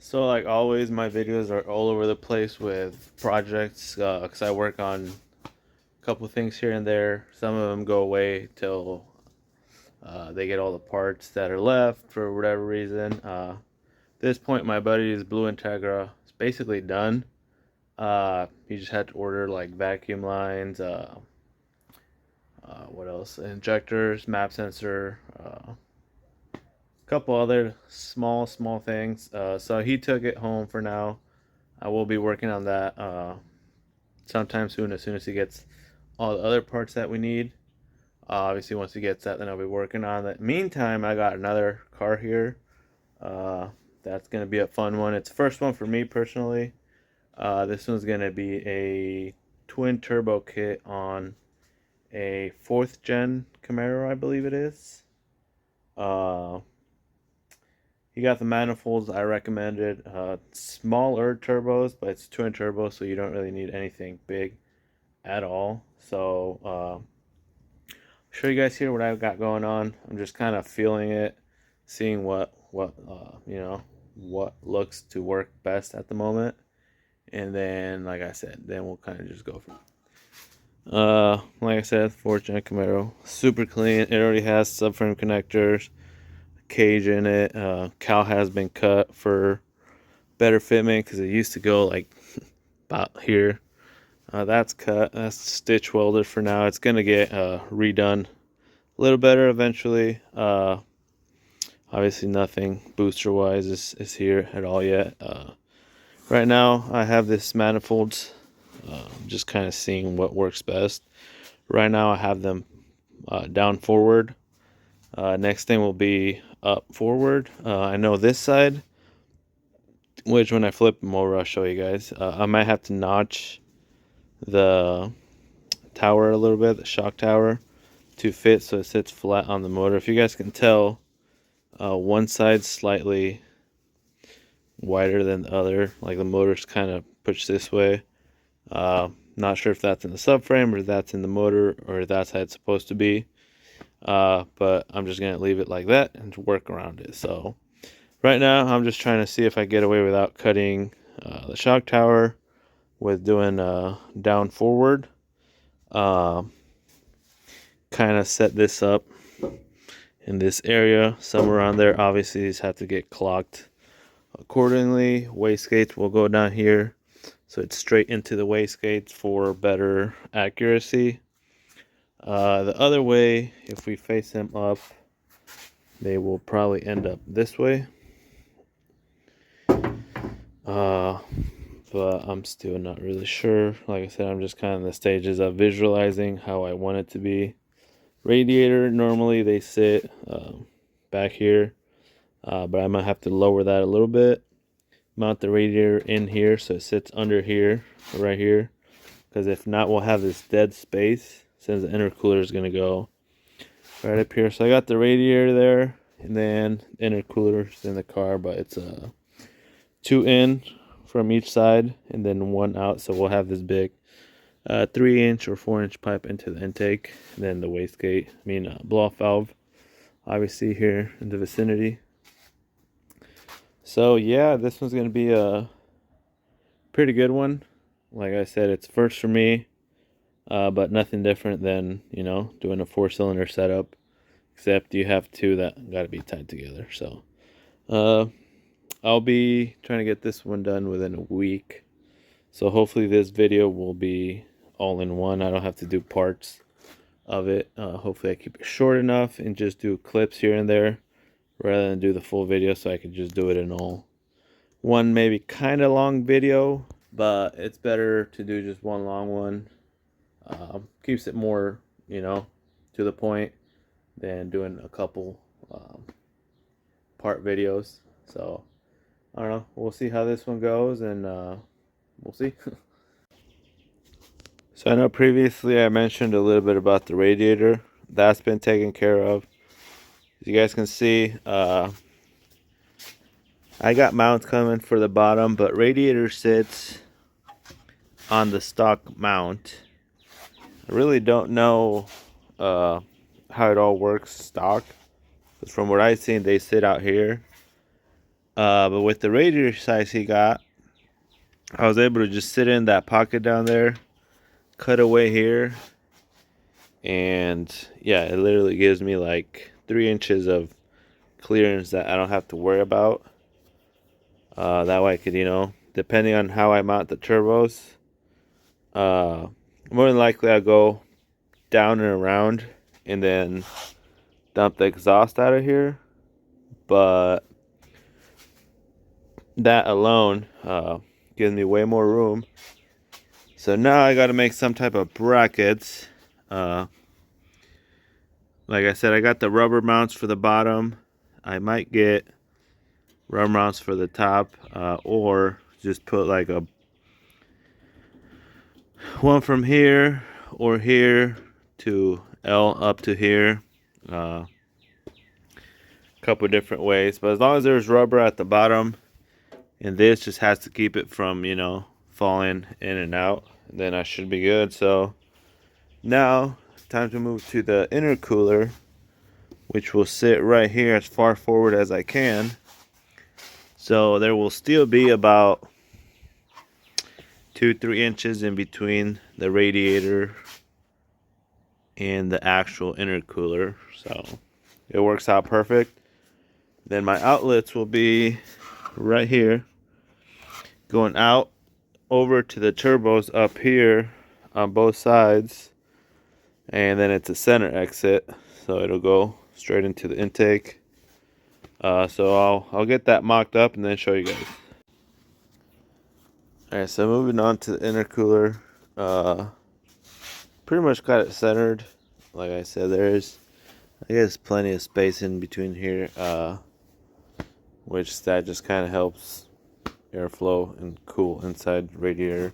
So like always, my videos are all over the place with projects because I work on a couple things here and there. Some of them go away till they get all the parts that are left for whatever reason. At this point, my buddy's Blue Integra is basically done. He just had to order like vacuum lines, what else? Injectors, map sensor, couple other small things. So he took it home for now. I will be working on that sometime soon, as soon as he gets all the other parts that we need. Obviously, once he gets that, then I'll be working on that. Meantime, I got another car here. Uh, that's gonna be a fun one. It's the first one for me personally. This one's gonna be a twin turbo kit on a 4th gen Camaro, I believe it is. Uh, he got the manifolds I recommended. Smaller turbos, but it's twin turbo, so you don't really need anything big at all. So show you guys here what I've got going on. I'm just kind of feeling it, seeing what what looks to work best at the moment, and then like I said, then we'll kind of just go from. Like I said, 4th gen Camaro, super clean. It already has subframe connectors, cage in it. Cowl has been cut for better fitment because it used to go like about here. That's cut. That's stitch welded for now. It's gonna get redone a little better eventually. Obviously nothing booster wise is here at all yet. Right now I have this manifolds, just kind of seeing what works best. Right now I have them down forward. Next thing will be up forward. I know this side, which when I flip them over I'll show you guys. I might have to notch the tower a little bit, the shock tower, to fit so it sits flat on the motor. If you guys can tell, one side's slightly wider than the other, like the motor's kind of pushed this way. Not sure if that's in the subframe or that's in the motor or that's how it's supposed to be, but I'm just gonna leave it like that and work around it. So right now I'm just trying to see if I get away without cutting the shock tower with doing down forward. Kind of set this up in this area, somewhere around there. Obviously these have to get clocked accordingly. Wastegates will go down here, so it's straight into the wastegates for better accuracy. The other way, if we face them up, they will probably end up this way. But I'm still not really sure. Like I said, I'm just kind of in the stages of visualizing how I want it to be. Radiator, normally they sit back here, but I might have to lower that a little bit. Mount the radiator in here so it sits under here, right here, because if not we'll have this dead space since the intercooler is going to go right up here. So I got the radiator there, and then intercooler's in the car, but it's 2 in from each side and then 1 out, so we'll have this big 3-inch or 4-inch pipe into the intake, and then the wastegate, blow off valve, obviously here in the vicinity. So yeah, this one's gonna be a pretty good one. Like I said, it's first for me, but nothing different than doing a 4-cylinder setup, except you have 2 that got to be tied together. So I'll be trying to get this one done within a week. So hopefully this video will be all in one. I don't have to do parts of it. Hopefully I keep it short enough and just do clips here and there rather than do the full video, so I could just do it in all one maybe kind of long video. But it's better to do just one long one. Keeps it more to the point than doing a couple part videos. So I don't know, we'll see how this one goes, and we'll see. So I know previously I mentioned a little bit about the radiator. That's been taken care of. As you guys can see, I got mounts coming for the bottom, but radiator sits on the stock mount. I really don't know how it all works stock, because from what I've seen, they sit out here. But with the radiator size he got, I was able to just sit in that pocket down there, cut away here, and yeah, it literally gives me like 3 inches of clearance that I don't have to worry about. That way I could, depending on how I mount the turbos, more than likely I'll go down and around and then dump the exhaust out of here. But that alone gives me way more room. So now I got to make some type of brackets. Like I said, I got the rubber mounts for the bottom. I might get rubber mounts for the top, or just put like a one from here or here to L up to here. Couple different ways, but as long as there's rubber at the bottom, and this just has to keep it from falling in and out, then I should be good. So now time to move to the intercooler, which will sit right here as far forward as I can. So there will still be about 2-3 inches in between the radiator and the actual intercooler, so it works out perfect. Then my outlets will be right here, going out over to the turbos up here on both sides, and then it's a center exit, so it'll go straight into the intake. So I'll get that mocked up and then show you guys. Alright, so moving on to the intercooler. Pretty much got it centered. Like I said, there's, I guess, plenty of space in between here, which that just kind of helps airflow and cool inside the radiator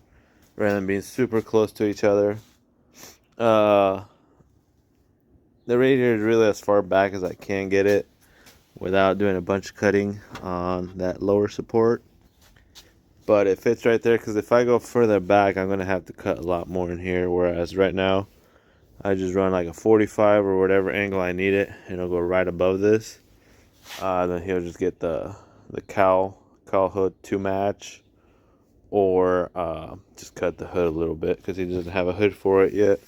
rather than being super close to each other. The radiator is really as far back as I can get it without doing a bunch of cutting on that lower support. But it fits right there, because if I go further back, I'm going to have to cut a lot more in here. Whereas right now, I just run like a 45 or whatever angle I need it, and it'll go right above this. Then he'll just get the cowl hood to match, or just cut the hood a little bit because he doesn't have a hood for it yet.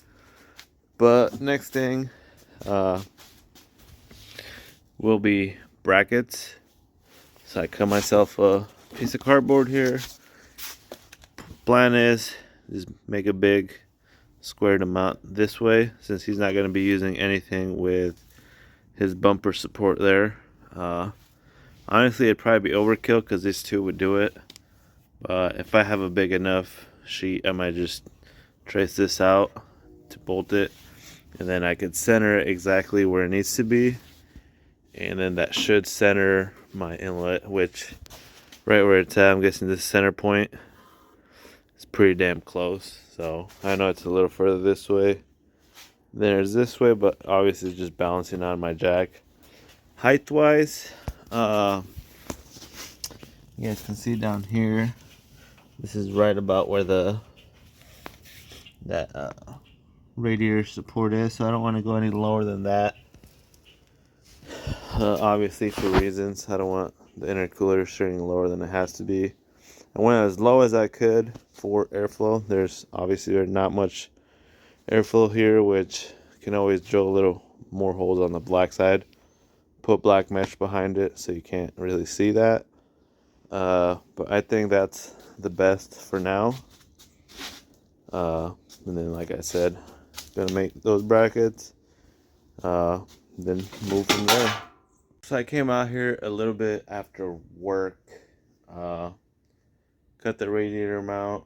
But next thing will be brackets. So I cut myself a piece of cardboard here. Plan is just make a big square to mount this way, since he's not going to be using anything with his bumper support there. Honestly, it'd probably be overkill because this too would do it. But if I have a big enough sheet, I might just trace this out to bolt it, and then I could center it exactly where it needs to be, and then that should center my inlet, which right where it's at, I'm guessing this center point is pretty damn close. So I know it's a little further this way than there's this way, but obviously it's just balancing on my jack. Height wise, you guys can see down here, this is right about where that radiator support is, so I don't want to go any lower than that. Obviously, for reasons, I don't want the intercooler shooting lower than it has to be. I went as low as I could for airflow. There's not much airflow here, which can always drill a little more holes on the black side. Put black mesh behind it so you can't really see that. But I think that's the best for now. And then, like I said, gonna make those brackets, then move from there. So I came out here a little bit after work, cut the radiator mount,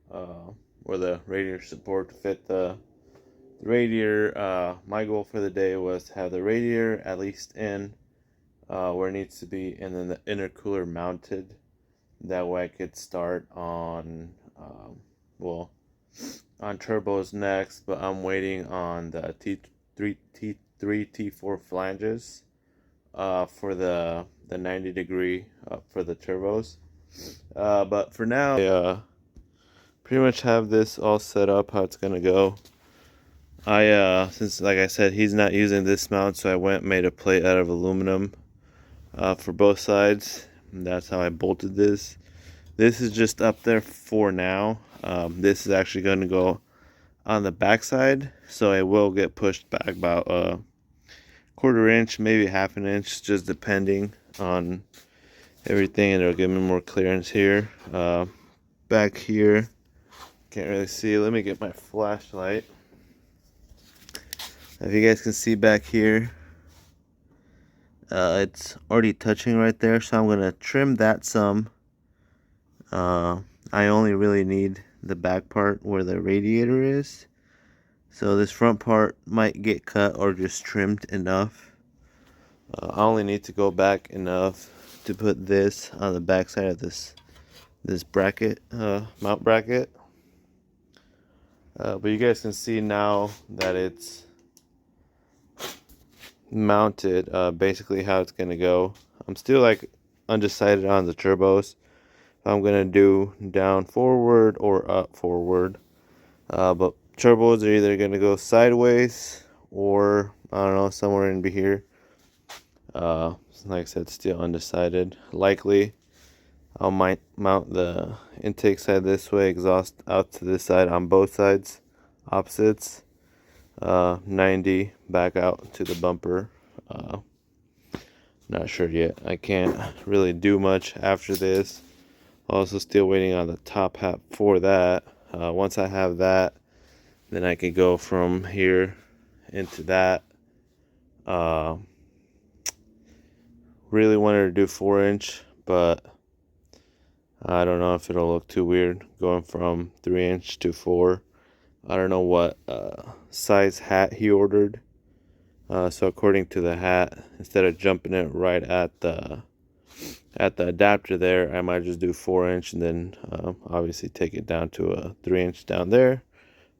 or the radiator support to fit the radiator. My goal for the day was to have the radiator at least in where it needs to be, and then the intercooler mounted. That way I could start on, on turbos next, but I'm waiting on the T3, T4 flanges for the 90 degree for the turbos. But for now, I pretty much have this all set up how it's gonna go. Since, like I said, he's not using this mount, so I made a plate out of aluminum for both sides. and that's how I bolted this. This is just up there for now. This is actually going to go on the backside, so it will get pushed back about a 1/4 inch, maybe 1/2 inch, just depending on everything, and it'll give me more clearance here. Back here, can't really see. Let me get my flashlight. If you guys can see back here, it's already touching right there, so I'm gonna trim that some. I only really need the back part where the radiator is, so this front part might get cut or just trimmed enough. I only need to go back enough to put this on the back side of this bracket, mount bracket. But you guys can see now that it's mounted, basically how it's gonna go. I'm still like undecided on the turbos. If I'm gonna do down forward or up forward. But turbos are either gonna go sideways or I don't know, somewhere in here. Like I said, still undecided. Likely I'll might mount the intake side this way, exhaust out to this side on both sides, opposites. 90 back out to the bumper. Not sure yet. I can't really do much after this. Also still waiting on the top hat for that. Once I have that, then I can go from here into that. Really wanted to do 4-inch, but I don't know if it'll look too weird going from 3-inch to 4. I don't know what size hat he ordered. So according to the hat, instead of jumping it right at the adapter there, I might just do 4-inch and then obviously take it down to a 3-inch down there,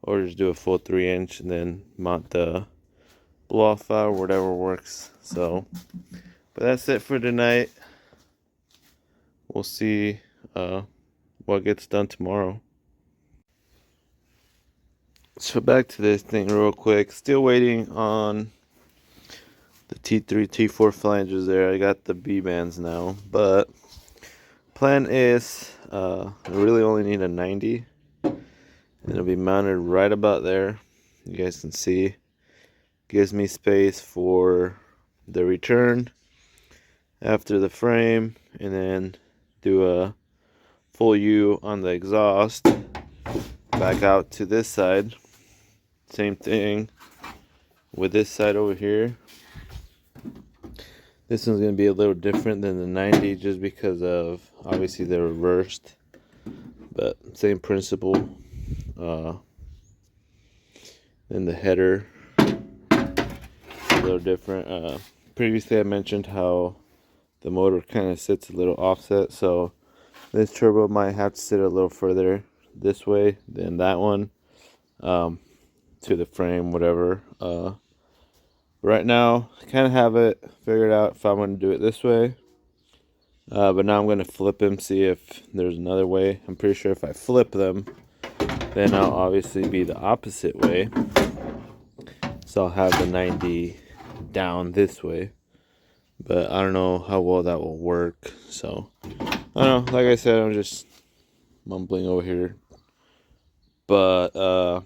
or just do a full 3-inch and then mount the blow off or whatever works. So, but that's it for tonight. We'll see what gets done tomorrow. So back to this thing real quick. Still waiting on the T3, T4 flanges there. I got the B-bands now, but plan is I really only need a 90. And it'll be mounted right about there. You guys can see. Gives me space for the return after the frame, and then do a full U on the exhaust. Back out to this side. Same thing with this side over here. This one's going to be a little different than the 90 just because of, obviously, they're reversed. But same principle. Then the header, a little different. Previously I mentioned how the motor kind of sits a little offset. So this turbo might have to sit a little further this way than that one. To the frame, whatever. Right now, I kind of have it figured out if I'm going to do it this way. But now I'm going to flip them, see if there's another way. I'm pretty sure if I flip them, then I'll obviously be the opposite way. So I'll have the 90 down this way. But I don't know how well that will work. So, I don't know. Like I said, I'm just mumbling over here. But,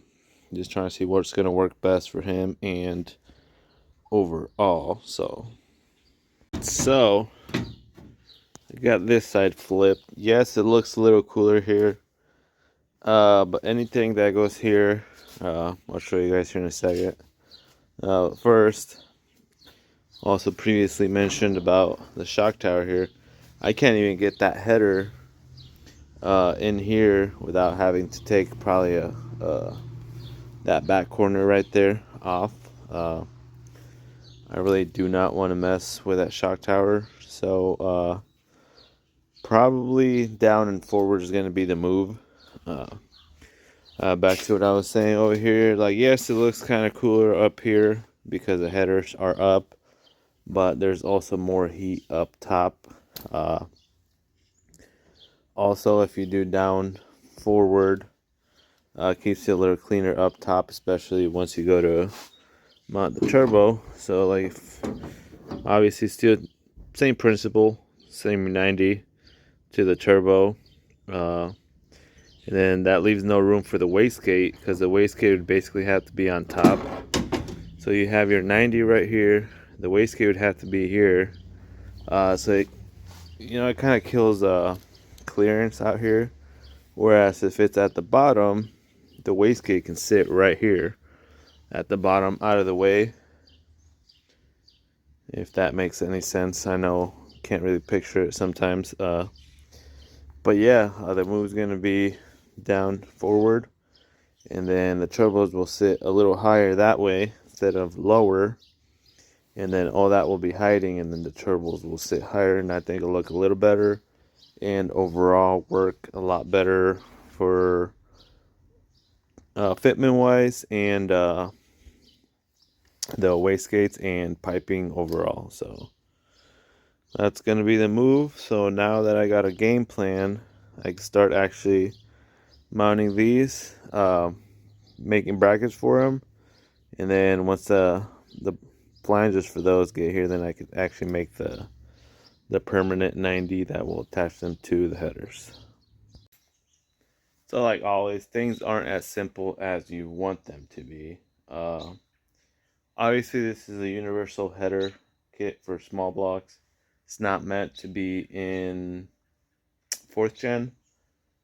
just trying to see what's going to work best for him and overall. So I got this side flipped. Yes, it looks a little cooler here. But anything that goes here, I'll show you guys here in a second. First, also previously mentioned about the shock tower here. I can't even get that header in here without having to take probably that back corner right there off. I really do not want to mess with that shock tower, so probably down and forward is going to be the move. Back to what I was saying over here, like, yes, it looks kind of cooler up here because the headers are up, but there's also more heat up top. Also, if you do down forward, keeps you a little cleaner up top, especially once you go to mount the turbo. So, like, obviously still same principle, same 90 to the turbo. And then that leaves no room for the wastegate, because the wastegate would basically have to be on top. So you have your 90 right here. The wastegate would have to be here. So it, it kind of kills clearance out here. Whereas if it's at the bottom, the wastegate can sit right here at the bottom, out of the way. If that makes any sense. I know can't really picture it sometimes. But yeah, the move's gonna be down forward, and then the turbos will sit a little higher that way instead of lower, and then all that will be hiding, and then the turbos will sit higher, and I think it'll look a little better and overall work a lot better for fitment wise, and the wastegates and piping overall. So that's gonna be the move. So now that I got a game plan, I can start actually mounting these, making brackets for them, and then once the flanges for those get here, then I could actually make the permanent 90 that will attach them to the headers. So like always, things aren't as simple as you want them to be. Obviously this is a universal header kit for small blocks. It's not meant to be in 4th gen.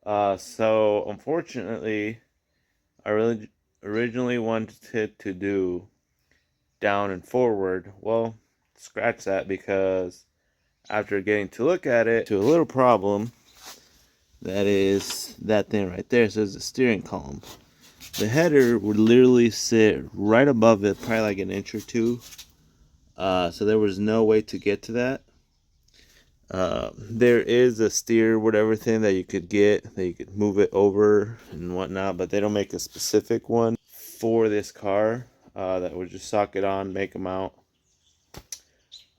So unfortunately, I really originally wanted to do down and forward. Well, scratch that, because after getting to look at it, to a little problem, that is that thing right there. So it's the steering column. The header would literally sit right above it, probably like an inch or two. So there was no way to get to that. There is a steer whatever thing that you could get, that you could move it over and whatnot, but they don't make a specific one for this car that would just socket on, make them out.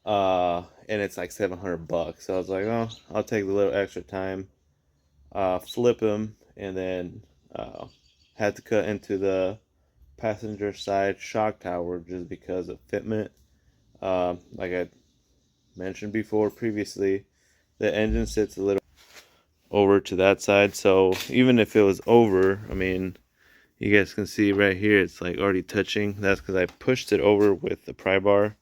And it's like $700. So I was like, oh, I'll take the little extra time, flip them, and then had to cut into the passenger side shock tower just because of fitment. Like I mentioned before previously, the engine sits a little over to that side, so even if it was over, I mean, you guys can see right here it's like already touching. That's because I pushed it over with the pry bar.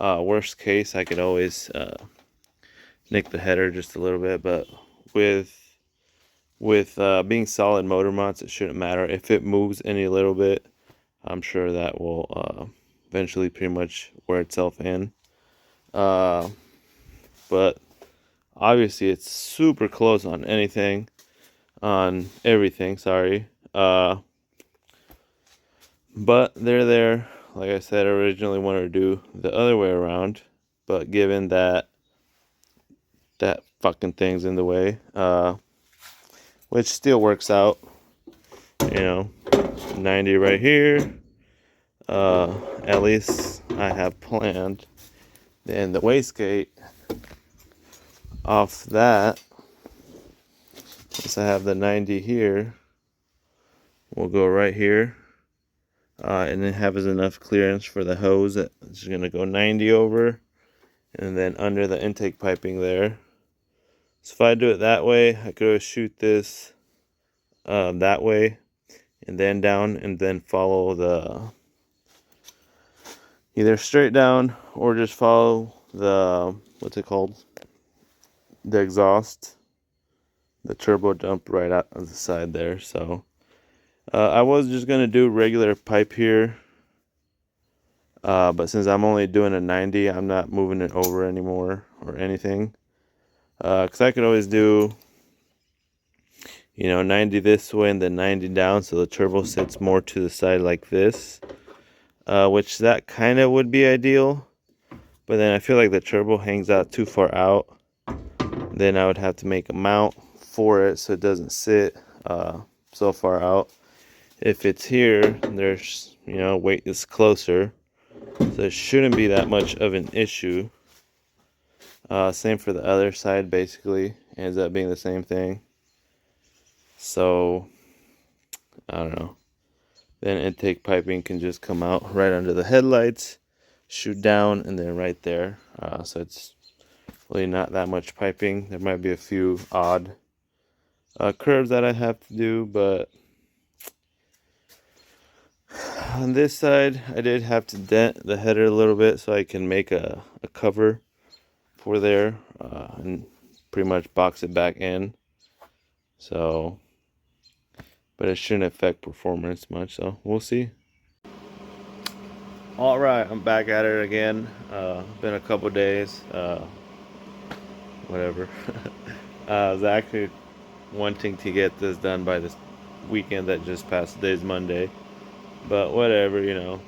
Worst case, I could always nick the header just a little bit, but with being solid motor mounts, it shouldn't matter. If it moves any little bit, I'm sure that will eventually pretty much wear itself in. But obviously it's super close on everything, sorry. But they're there. Like I said, I originally wanted to do the other way around, but given that fucking thing's in the way, which still works out, 90 right here, at least I have planned. Then the wastegate off that, since I have the 90 here, we'll go right here, and then have enough clearance for the hose that is going to go 90 over, and then under the intake piping there. So if I do it that way, I could always shoot this that way, and then down, and then follow either straight down or just follow the, what's it called, the exhaust, the turbo dump right out on the side there. So I was just gonna do regular pipe here, but since I'm only doing a 90, I'm not moving it over anymore or anything, because I could always do 90 this way and then 90 down, so the turbo sits more to the side like this, which that kind of would be ideal. But then I feel like the turbo hangs out too far out. Then I would have to make a mount for it so it doesn't sit so far out. If it's here, there's, weight is closer, so it shouldn't be that much of an issue. Same for the other side, basically ends up being the same thing. So I don't know. Then intake piping can just come out right under the headlights, shoot down, and then right there. So it's really not that much piping. There might be a few odd curves that I have to do, but on this side I did have to dent the header a little bit so I can make a cover for there and pretty much box it back in. So, but it shouldn't affect performance much, so we'll see. All right, I'm back at it again. Been a couple days. Whatever. I was actually wanting to get this done by this weekend that just passed. Today's Monday, but whatever, you know.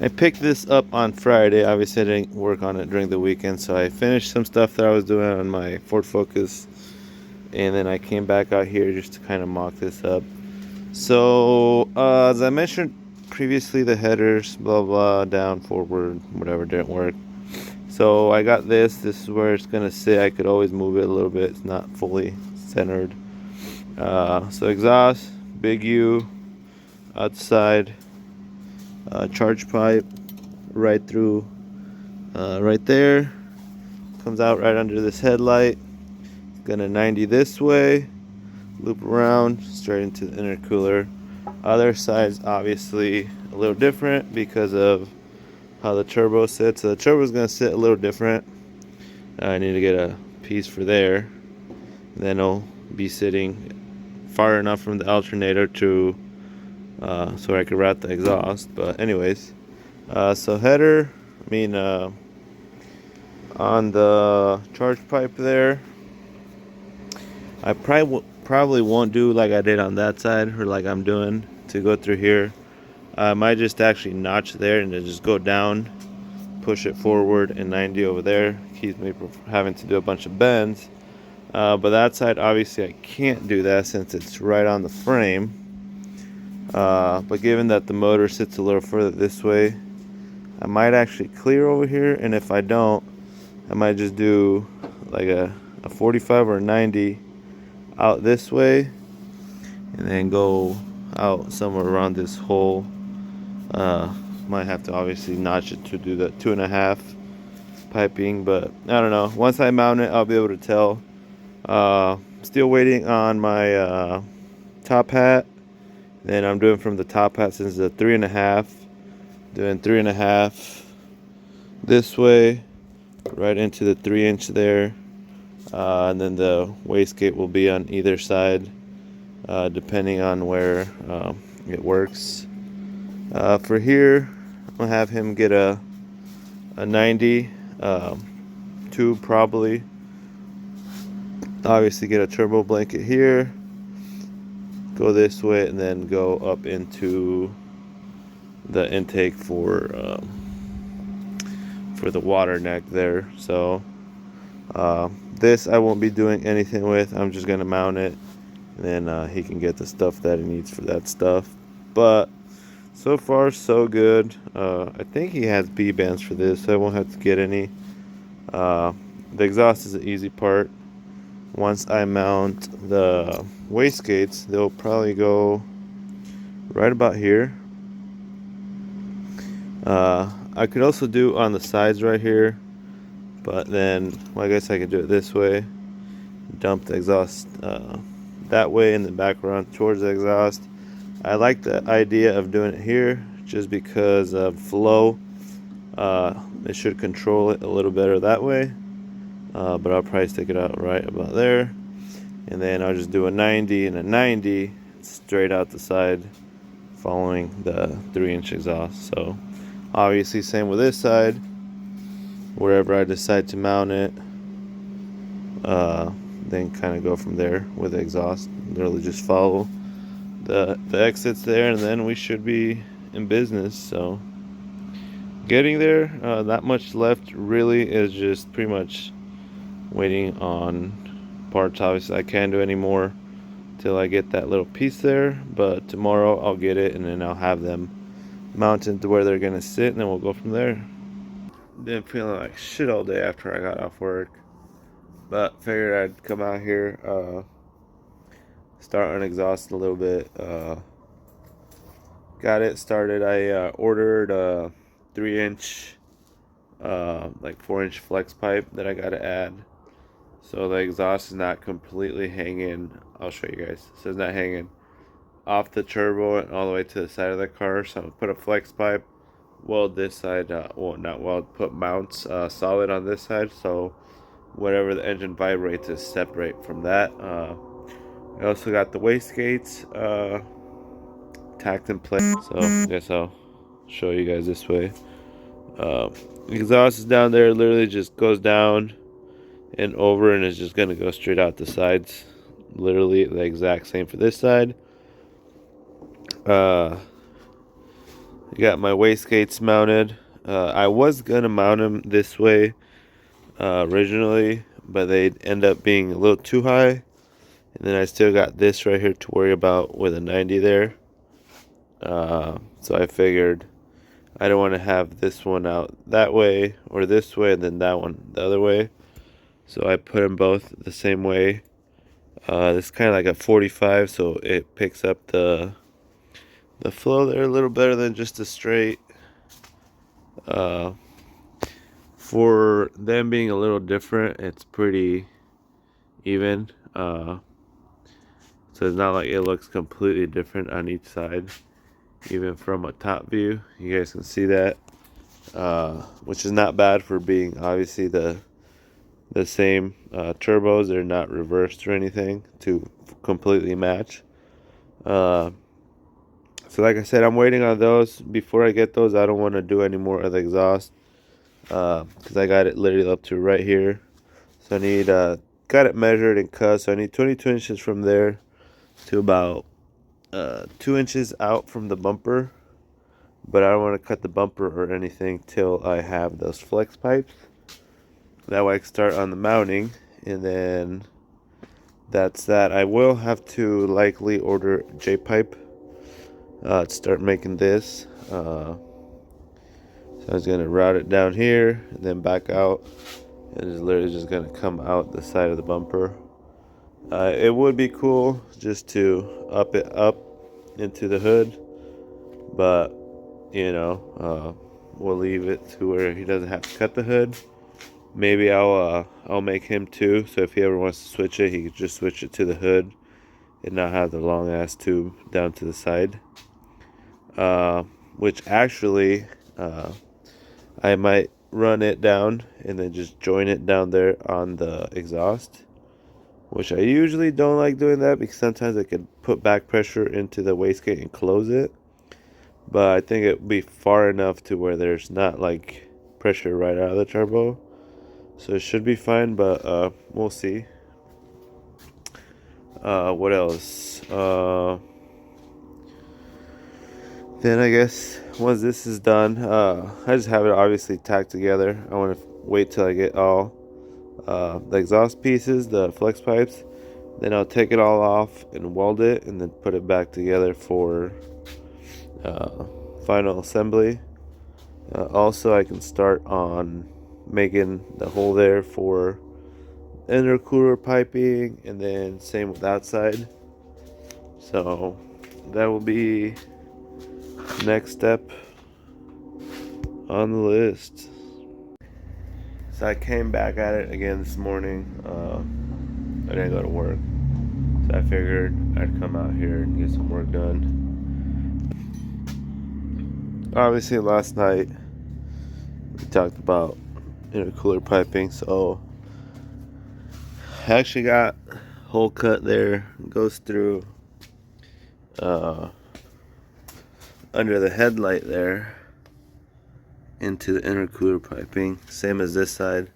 I picked this up on Friday. Obviously, I didn't work on it during the weekend, so I finished some stuff that I was doing on my Ford Focus, and then I came back out here just to kind of mock this up. So, as I mentioned previously, the headers, blah blah, down, forward, whatever, didn't work. So I got this. This is where it's gonna sit. I could always move it a little bit. It's not fully centered. So exhaust, big U, outside, charge pipe, right through, right there. Comes out right under this headlight. Gonna 90 this way, loop around, straight into the intercooler. Other side's obviously a little different because of how the turbo sits. So the turbo is going to sit a little different. I need to get a piece for there. Then it'll be sitting far enough from the alternator to so I can route the exhaust. But anyways, so header, on the charge pipe there, I probably won't do like I did on that side, or like I'm doing to go through here. I might just actually notch there and then just go down, push it forward, and 90 over there. Keeps me from having to do a bunch of bends. But that side, obviously, I can't do that since it's right on the frame. But given that the motor sits a little further this way, I might actually clear over here. And if I don't, I might just do like a 45 or a 90 out this way, and then go out somewhere around this hole. Might have to obviously notch it to do the 2.5 piping, but I don't know. Once I mount it, I'll be able to tell. Still waiting on my top hat. Then I'm doing from the top hat, since it's a 3.5, doing 3.5 this way, right into the 3-inch there. And then the wastegate will be on either side, depending on where it works. For here, I'll have him get a 90 tube, probably. Obviously get a turbo blanket here, go this way, and then go up into the intake for the water neck there. So this I won't be doing anything with. I'm just gonna mount it, and then he can get the stuff that he needs for that stuff. But so far so good. I think he has B bands for this, so I won't have to get any. The exhaust is the easy part. Once I mount the wastegates, they'll probably go right about here. I could also do on the sides right here, but then, well, I guess I could do it this way. Dump the exhaust that way, and then back around towards the exhaust. I like the idea of doing it here just because of flow. It should control it a little better that way. But I'll probably stick it out right about there, and then I'll just do a 90 and a 90 straight out the side, following the 3-inch exhaust. So obviously same with this side, wherever I decide to mount it, then kind of go from there with the exhaust. Literally just follow the exits there, and then we should be in business. So getting there, not much left really. Is just pretty much waiting on parts. Obviously I can't do any more till I get that little piece there, but tomorrow I'll get it, and then I'll have them mounted to where they're gonna sit, and then we'll go from there. Been feeling like shit all day after I got off work, but figured I'd come out here, start on exhaust a little bit. Got it started. I ordered a 3-inch like 4-inch flex pipe that I gotta add. So the exhaust is not completely hanging. I'll show you guys. So it's not hanging off the turbo and all the way to the side of the car. So I'm gonna put a flex pipe, weld this side, well, not weld, put mounts solid on this side, so whatever the engine vibrates is separate from that. I also got the wastegates tacked in place. So I guess I'll show you guys this way. Exhaust is down there, literally just goes down and over, and it's just gonna go straight out the sides. Literally the exact same for this side. I got my wastegates mounted. I was gonna mount them this way originally, but they end up being a little too high. And then I still got this right here to worry about with a 90 there. So I figured I don't want to have this one out that way or this way and then that one the other way. So I put them both the same way. This is kind of like a 45, so it picks up the flow there a little better than just a straight. For them being a little different, it's pretty even. So it's not like it looks completely different on each side. Even from a top view, you guys can see that, which is not bad for being obviously the same turbos. They're not reversed or anything to completely match. So like I said, I'm waiting on those. Before I get those, I don't want to do any more of the exhaust because I got it literally up to right here. So I need got it measured and cut. So I need 22 inches from there to about 2 inches out from the bumper, but I don't want to cut the bumper or anything till I have those flex pipes. That way I can start on the mounting, and then that's that. I will have to likely order J-pipe to start making this. So I was going to route it down here and then back out, and it's literally just going to come out the side of the bumper. It would be cool just to up it up into the hood, but you know, we'll leave it to where he doesn't have to cut the hood. Maybe I'll make him too, so if he ever wants to switch it, he could just switch it to the hood and not have the long ass tube down to the side. Which actually I might run it down and then just join it down there on the exhaust, which I usually don't like doing that because sometimes I could put back pressure into the wastegate and close it. But I think it would be far enough to where there's not like pressure right out of the turbo. So it should be fine, but we'll see. What else? Then I guess once this is done, I just have it obviously tacked together. I want to wait till I get all the exhaust pieces, the flex pipes. Then I'll take it all off and weld it and then put it back together for final assembly. Also, I can start on making the hole there for intercooler piping, and then same with outside. So that will be next step on the list. So I came back at it again this morning. I didn't go to work, so I figured I'd come out here and get some work done. Obviously last night we talked about intercooler piping, so I actually got hole cut there, goes through under the headlight there into the intercooler piping, same as this side,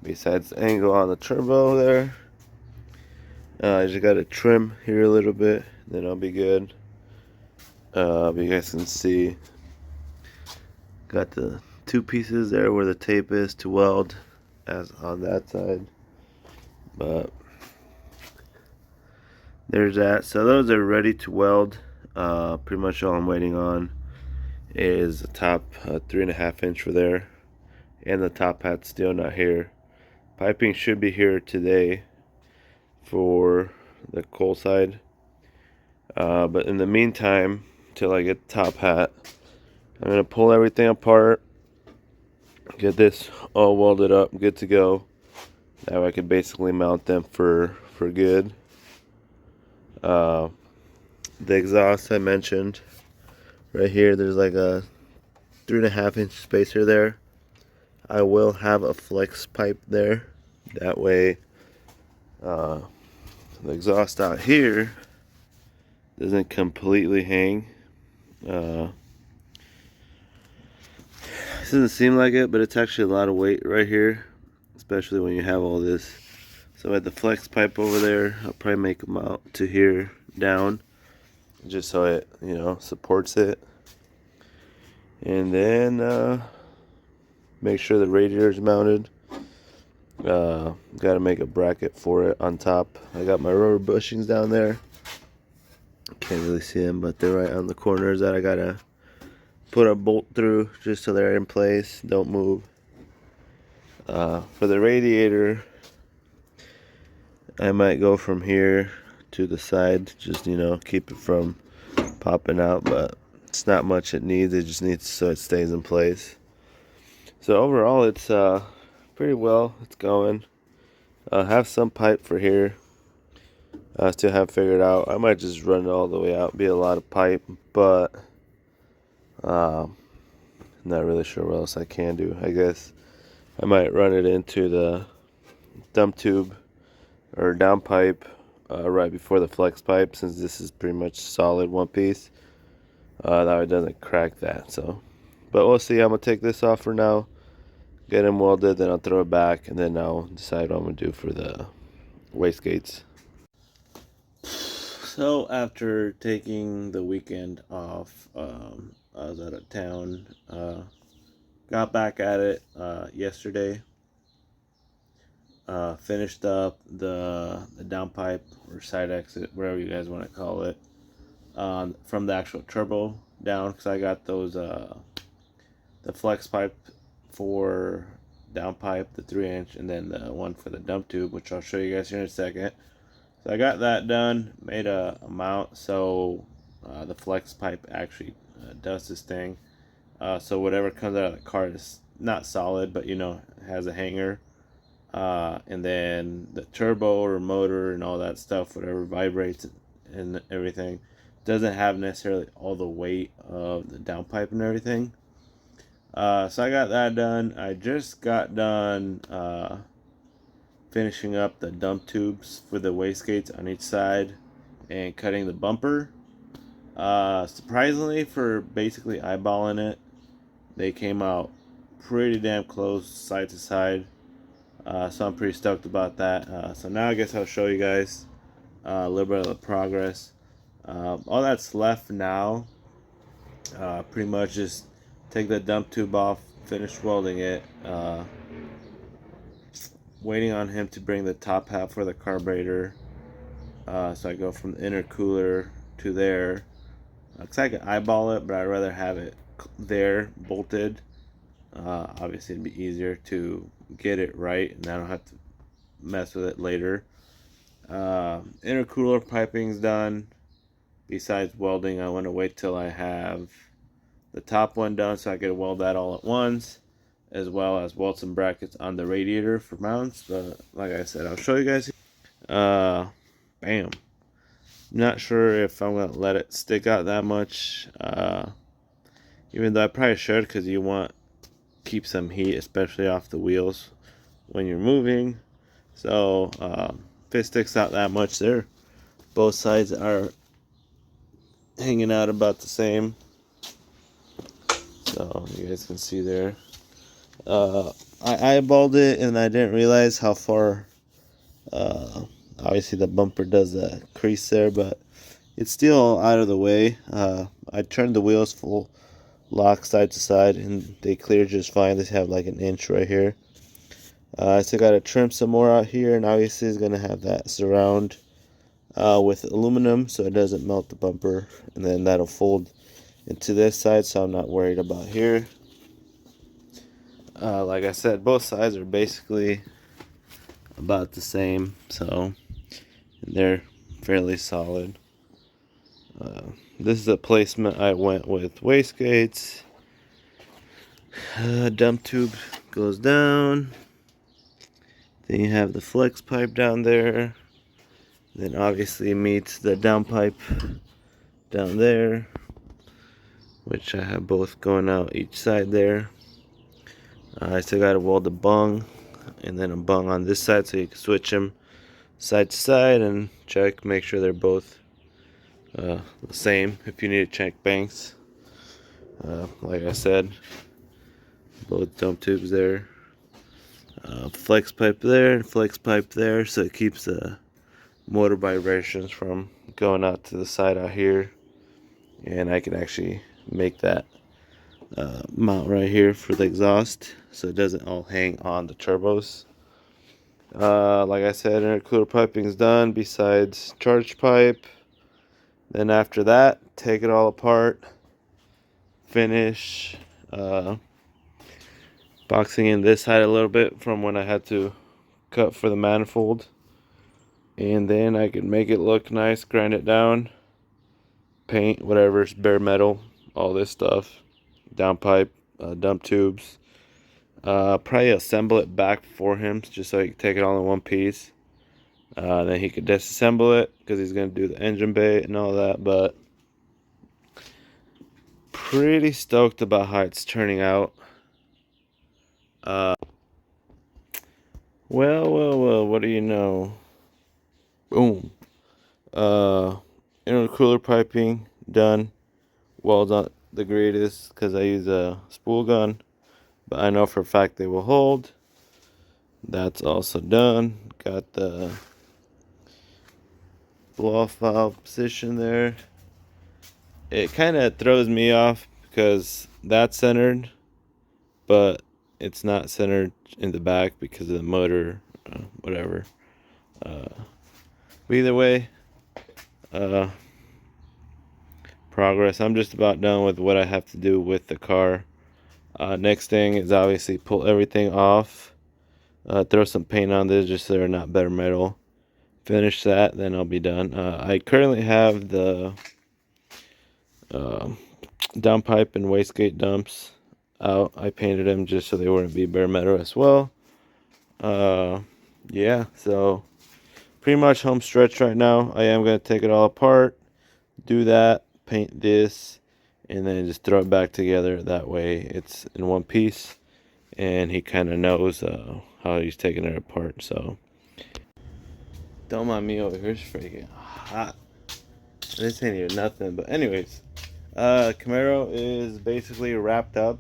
besides the angle on the turbo there. I just got to trim here a little bit, then I'll be good. But you guys can see, got the two pieces there where the tape is to weld as on that side. But there's that. So those are ready to weld. Pretty much all I'm waiting on is the top 3.5 inch for there, and the top hat's still not here. Piping should be here today for the coal side, but in the meantime, till I get the top hat, I'm gonna pull everything apart, get this all welded up, good to go. Now I could basically mount them for good. The exhaust I mentioned right here, there's like a 3.5-inch spacer there. I will have a flex pipe there. That way, the exhaust out here doesn't completely hang. This doesn't seem like it, but it's actually a lot of weight right here, especially when you have all this. So at the flex pipe over there, I'll probably make them out to here down, just so it, you know, supports it. And then make sure the radiator is mounted. Got to make a bracket for it on top. I got my rubber bushings down there. Can't really see them, but they're right on the corners that I gotta put a bolt through just so they're in place, don't move. For the radiator, I might go from here to the side, just, you know, keep it from popping out, but it's not much it needs. It just needs so it stays in place. So overall, it's pretty well. It's going. I have some pipe for here. I still haven't figured out. I might just run it all the way out. Be a lot of pipe, but not really sure what else I can do. I guess I might run it into the dump tube or down pipe right before the flex pipe, since this is pretty much solid one piece. That way it doesn't crack that. So, but we'll see. I'm gonna take this off for now, get them welded, then I'll throw it back, and then I'll decide what I'm gonna do for the wastegates. So after taking the weekend off, I was out of town. Got back at it yesterday. Finished up the downpipe or side exit, whatever you guys want to call it, from the actual turbo down, because I got those the flex pipe for downpipe, the 3-inch, and then the one for the dump tube, which I'll show you guys here in a second. So I got that done, made a mount so the flex pipe actually does this thing. So whatever comes out of the cart is not solid, but, you know, has a hanger. And then the turbo or motor and all that stuff, whatever vibrates and everything, doesn't have necessarily all the weight of the downpipe and everything. So I got that done. I just got done finishing up the dump tubes for the wastegates on each side and cutting the bumper. Surprisingly, for basically eyeballing it, they came out pretty damn close side to side. So I'm pretty stoked about that. So now I guess I'll show you guys a little bit of the progress. All that's left now, pretty much just take the dump tube off, finish welding it, waiting on him to bring the top half for the carburetor. So I go from the intercooler to there. Cause I can eyeball it, but I'd rather have it there bolted. Obviously it'd be easier to get it right, and I don't have to mess with it later. Intercooler piping's done. Besides welding, I want to wait till I have the top one done so I can weld that all at once, as well as weld some brackets on the radiator for mounts. But like I said, I'll show you guys. Bam. Not sure if I'm gonna let it stick out that much, even though I probably should, because you want keep some heat, especially off the wheels when you're moving. So if it sticks out that much, there, both sides are hanging out about the same. So you guys can see there. I eyeballed it and I didn't realize how far. Obviously the bumper does a crease there, but it's still out of the way. I turned the wheels full lock side to side and they clear just fine. They have like an inch right here. I still got to trim some more out here, and obviously it's going to have that surround with aluminum so it doesn't melt the bumper, and then that'll fold into this side, so I'm not worried about here. Like I said, both sides are basically about the same, so they're fairly solid. This is a placement I went with wastegates, dump tube goes down. Then you have the flex pipe down there. Then obviously meets the downpipe down there, which I have both going out each side there. I still got to weld a bung and then a bung on this side so you can switch them side to side and check, make sure they're both the same if you need to check banks. Like I said, both dump tubes there. Flex pipe there and flex pipe there, so it keeps the motor vibrations from going out to the side out here. And I can actually make that mount right here for the exhaust so it doesn't all hang on the turbos. Like I said, intercooler piping is done besides charge pipe. Then after that, take it all apart, finish boxing in this side a little bit from when I had to cut for the manifold, and then I can make it look nice, grind it down, paint whatever's bare metal, all this stuff, downpipe, dump tubes. Probably assemble it back for him just so he can take it all in one piece. Then he could disassemble it because he's going to do the engine bay and all that. But pretty stoked about how it's turning out. Well, what do you know? Boom. Intercooler piping done. Weld's not the greatest because I use a spool gun, but I know for a fact they will hold. That's also done. Got the blow-off valve position there. It kind of throws me off because that's centered, but it's not centered in the back because of the motor, whatever. But either way, progress. I'm just about done with what I have to do with the car. Next thing is obviously pull everything off, throw some paint on this just so they're not bare metal. Finish that, then I'll be done. I currently have the downpipe and wastegate dumps out. I painted them just so they wouldn't be bare metal as well. Yeah, so pretty much home stretch right now. I am going to take it all apart, do that, paint this, and then just throw it back together. That way it's in one piece and he kind of knows how he's taking it apart. So don't mind me over here, it's freaking hot. This ain't even nothing, but anyways, Camaro is basically wrapped up.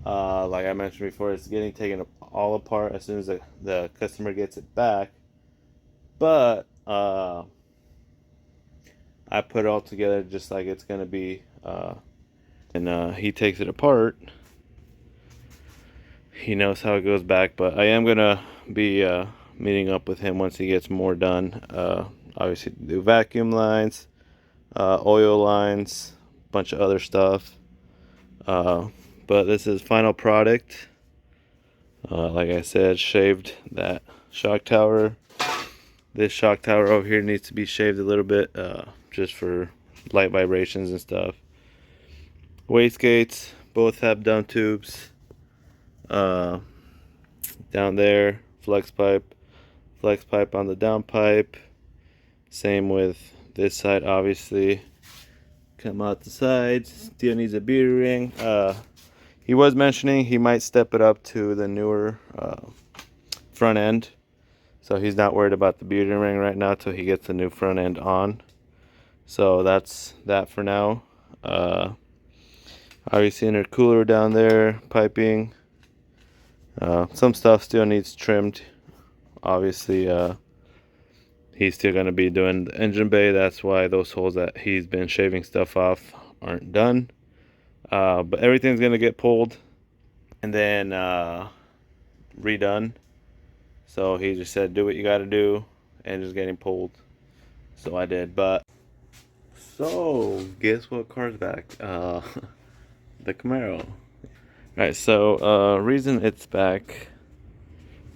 Like I mentioned before, it's getting taken all apart as soon as the customer gets it back. But I put it all together just like it's gonna be, and he takes it apart. He knows how it goes back, but I am gonna be meeting up with him once he gets more done. Obviously, do vacuum lines, oil lines, a bunch of other stuff. But this is final product. Like I said, shaved that shock tower. This shock tower over here needs to be shaved a little bit, just for light vibrations and stuff. Wastegates, both have dump tubes. Down there, flex pipe on the downpipe. Same with this side, obviously. Come out the sides. Still needs a beater ring. He was mentioning he might step it up to the newer front end. So he's not worried about the beater ring right now till he gets the new front end on. So that's that for now. Obviously intercooler down there, piping. Some stuff still needs trimmed. Obviously, he's still going to be doing the engine bay. That's why those holes that he's been shaving stuff off aren't done. But everything's going to get pulled and then redone. So he just said, do what you got to do, and just getting pulled. So I did. But so guess what car's back? The Camaro. Alright, so reason it's back,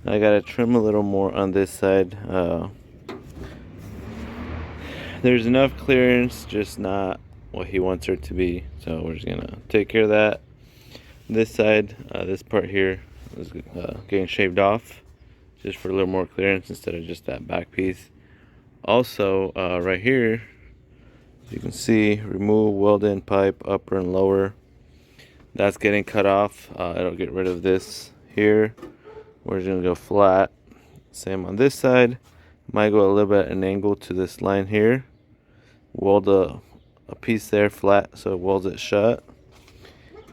I gotta trim a little more on this side. There's enough clearance, just not what he wants her to be. So we're just gonna take care of that. This side, this part here is getting shaved off just for a little more clearance instead of just that back piece. Also, right here, as you can see, remove weld-in pipe upper and lower. That's getting cut off. It'll get rid of this here. We're just gonna go flat. Same on this side. Might go a little bit at an angle to this line here. Weld a piece there flat so it welds it shut.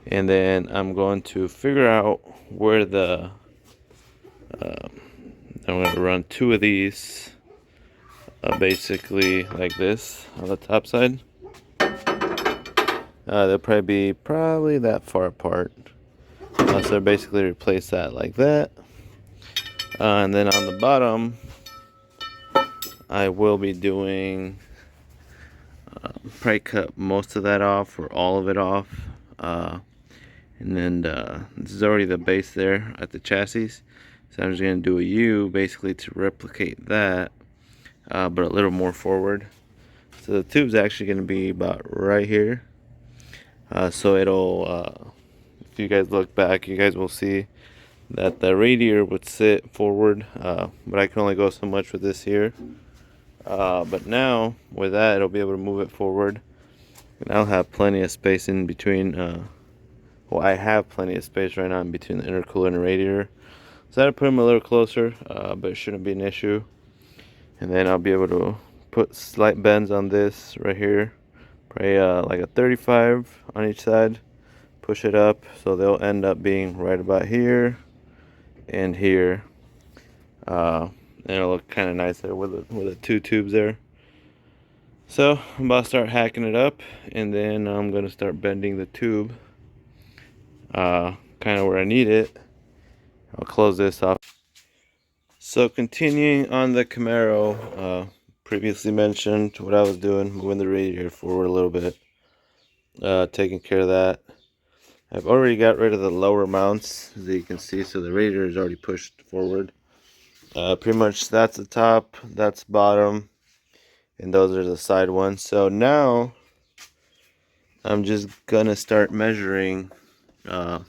And then I'm going to figure out where the I'm going to run two of these basically like this on the top side. They'll probably be that far apart. So basically replace that like that. And then on the bottom, I will be doing probably cut most of that off or all of it off. And then this is already the base there at the chassis. So I'm just going to do a U basically to replicate that, but a little more forward. So the tube's actually going to be about right here. So it'll, if you guys look back, you guys will see that the radiator would sit forward, but I can only go so much with this here. But now with that, it'll be able to move it forward, and I'll have plenty of space in between. Well, I have plenty of space right now in between the intercooler and the radiator, so I'll put them a little closer, but it shouldn't be an issue. And then I'll be able to put slight bends on this right here, probably like a 35 on each side. Push it up so they'll end up being right about here and here. And it'll look kind of nice there with the two tubes there. So I'm about to start hacking it up, and then I'm going to start bending the tube kind of where I need it. I'll close this off. So continuing on the Camaro, previously mentioned what I was doing, moving the radiator forward a little bit, taking care of that. I've already got rid of the lower mounts, as you can see, so the radiator is already pushed forward. Pretty much that's the top, that's bottom, and those are the side ones. So now I'm just gonna start measuring the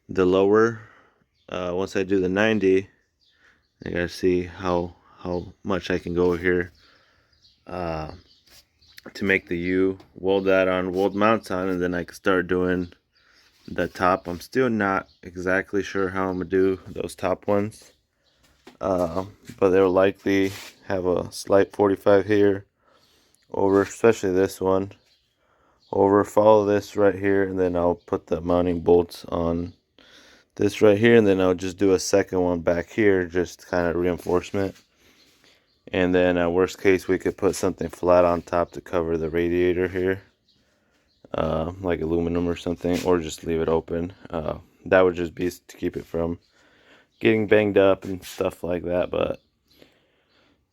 lower. Once I do the 90, I gotta see how much I can go here to make the U. Weld that on, weld mounts on, and then I can start doing the top. I'm still not exactly sure how I'm gonna do those top ones, but they'll likely have a slight 45 here over, especially this one over. Follow this right here, and then I'll put the mounting bolts on this right here, and then I'll just do a second one back here, just kind of reinforcement. And then worst case, we could put something flat on top to cover the radiator here, like aluminum or something, or just leave it open. That would just be to keep it from getting banged up and stuff like that. But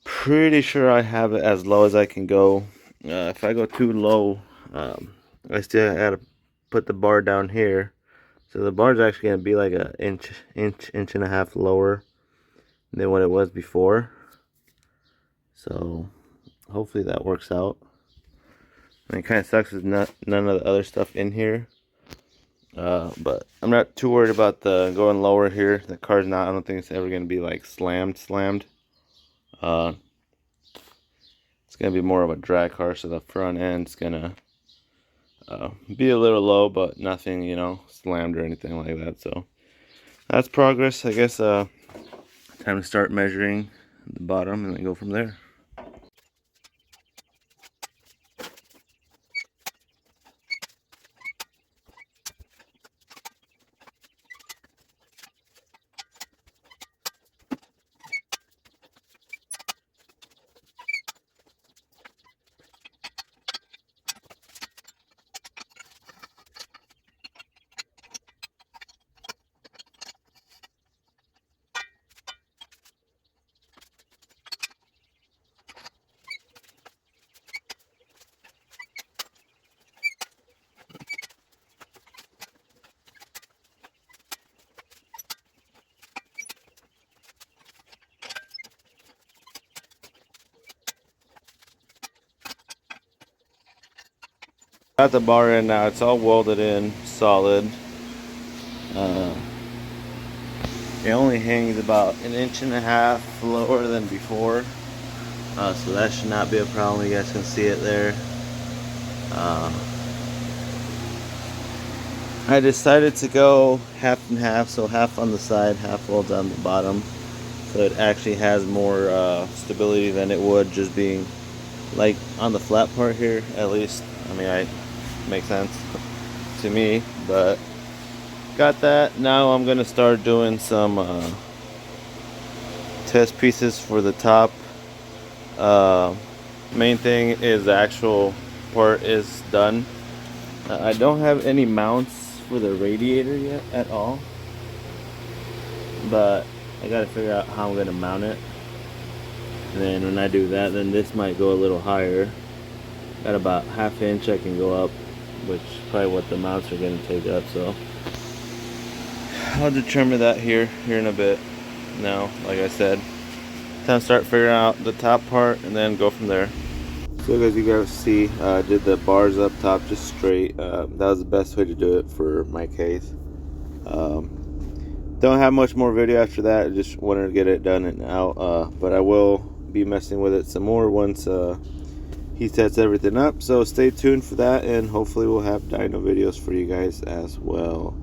pretty sure I have it as low as I can go. If I go too low, I still gotta put the bar down here, so the bar is actually gonna be like an inch and a half lower than what it was before. So hopefully that works out. And it kind of sucks with none of the other stuff in here, but I'm not too worried about the going lower here. The car's not, I don't think it's ever going to be like slammed. It's going to be more of a drag car, so the front end's going to be a little low, but nothing, you know, slammed or anything like that. So that's progress, I guess. Time to start measuring the bottom and then go from there. Got the bar in now, it's all welded in solid. It only hangs about 1.5 inches lower than before, so that should not be a problem. You guys can see it there. I decided to go half and half, so half on the side, half welds on the bottom, so it actually has more stability than it would just being like on the flat part here. At least, I mean, it makes sense to me. But got that. Now I'm gonna start doing some test pieces for the top. Main thing is the actual part is done. I don't have any mounts for the radiator yet at all, but I gotta figure out how I'm gonna mount it. And then when I do that, then this might go a little higher. Got about 1/2 inch I can go up, which is probably what the mounts are gonna take up. So I'll determine that here in a bit. Now, like I said, time to start figuring out the top part and then go from there. So as you guys see, I did the bars up top just straight. That was the best way to do it for my case. Don't have much more video after that. I just wanted to get it done and out. But I will be messing with it some more once he sets everything up. So stay tuned for that, and hopefully we'll have dyno videos for you guys as well.